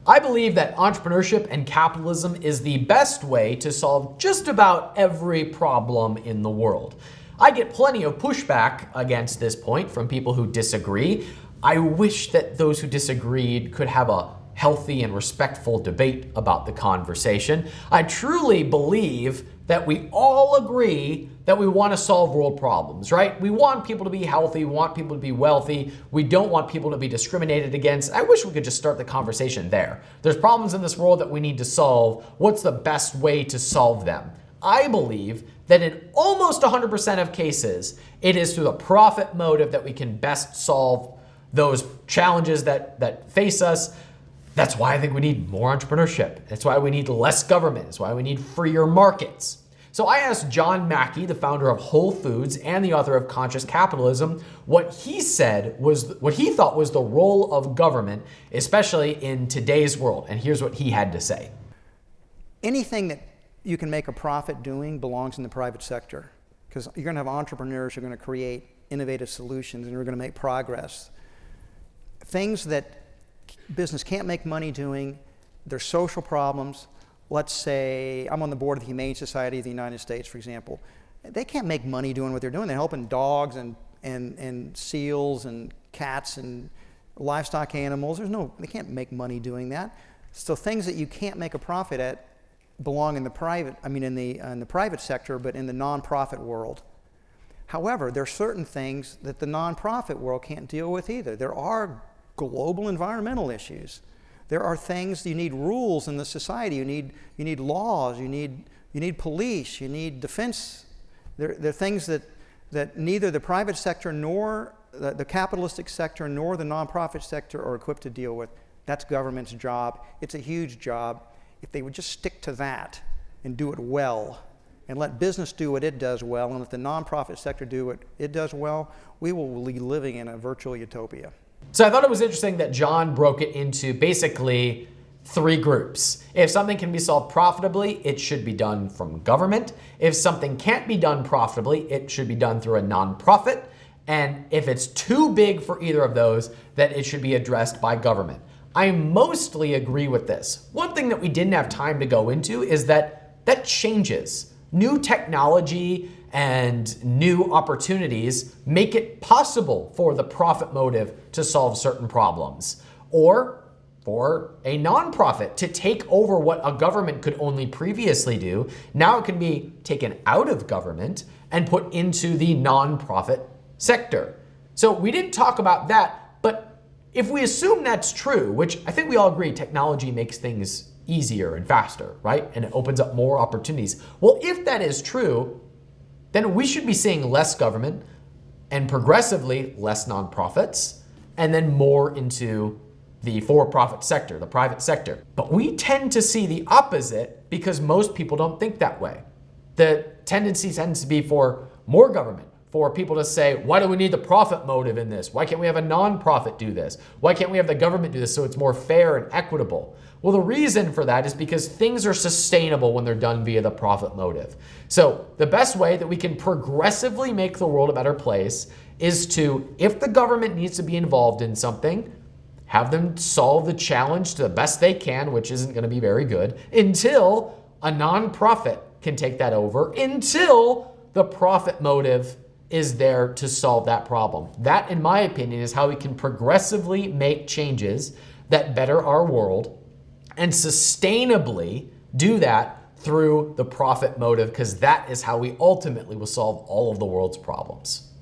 I believe that entrepreneurship and capitalism is the best way to solve just about every problem in the world. I get plenty of pushback against this point from people who disagree. I wish that those who disagreed could have a healthy and respectful debate about the conversation. I truly believe that we all agree that we want to solve world problems, right? We want people to be healthy, we want people to be wealthy, we don't want people to be discriminated against. I wish we could just start the conversation there. There's problems in this world that we need to solve. What's the best way to solve them? I believe that in almost 100% of cases, it is through the profit motive that we can best solve those challenges that face us. That's why I think we need more entrepreneurship. That's why we need less government. That's why we need freer markets. So I asked John Mackey, the founder of Whole Foods and the author of Conscious Capitalism, what he thought was the role of government, especially in today's world. And here's what he had to say. Anything that you can make a profit doing belongs in the private sector, because you're going to have entrepreneurs who are going to create innovative solutions and you're going to make progress. Things that business can't make money doing, they're social problems. Let's say I'm on the board of the Humane Society of the United States, for example. They can't make money doing what they're doing. They're helping dogs and seals and cats and livestock animals. They can't make money doing that. So things that you can't make a profit at belong in the private sector, but in the nonprofit world. However, there are certain things that the nonprofit world can't deal with either. There are global environmental issues. There are things, you need rules in the society. You need laws. You need police. You need defense. There are things that neither the private sector nor the capitalistic sector nor the nonprofit sector are equipped to deal with. That's government's job. It's a huge job. If they would just stick to that and do it well, and let business do what it does well, and let the nonprofit sector do what it does well, we will be living in a virtual utopia. So I thought it was interesting that John broke it into basically three groups. If something can be solved profitably, it should be done from government. If something can't be done profitably, it should be done through a nonprofit. And if it's too big for either of those, then it should be addressed by government. I mostly agree with this. One thing that we didn't have time to go into is that changes. New technology and new opportunities make it possible for the profit motive to solve certain problems, or for a nonprofit to take over what a government could only previously do. Now it can be taken out of government and put into the nonprofit sector. So we didn't talk about that, but if we assume that's true, which I think we all agree technology makes things easier and faster, right? And it opens up more opportunities. Well, if that is true, then we should be seeing less government and progressively less nonprofits, and then more into the for-profit sector, the private sector. But we tend to see the opposite because most people don't think that way. The tendency tends to be for more government, for people to say, why do we need the profit motive in this? Why can't we have a nonprofit do this? Why can't we have the government do this so it's more fair and equitable? Well, the reason for that is because things are sustainable when they're done via the profit motive. So the best way that we can progressively make the world a better place is to, if the government needs to be involved in something, have them solve the challenge to the best they can, which isn't going to be very good, until a nonprofit can take that over, until the profit motive is there to solve that problem. That, in my opinion, is how we can progressively make changes that better our world and sustainably do that through the profit motive, because that is how we ultimately will solve all of the world's problems.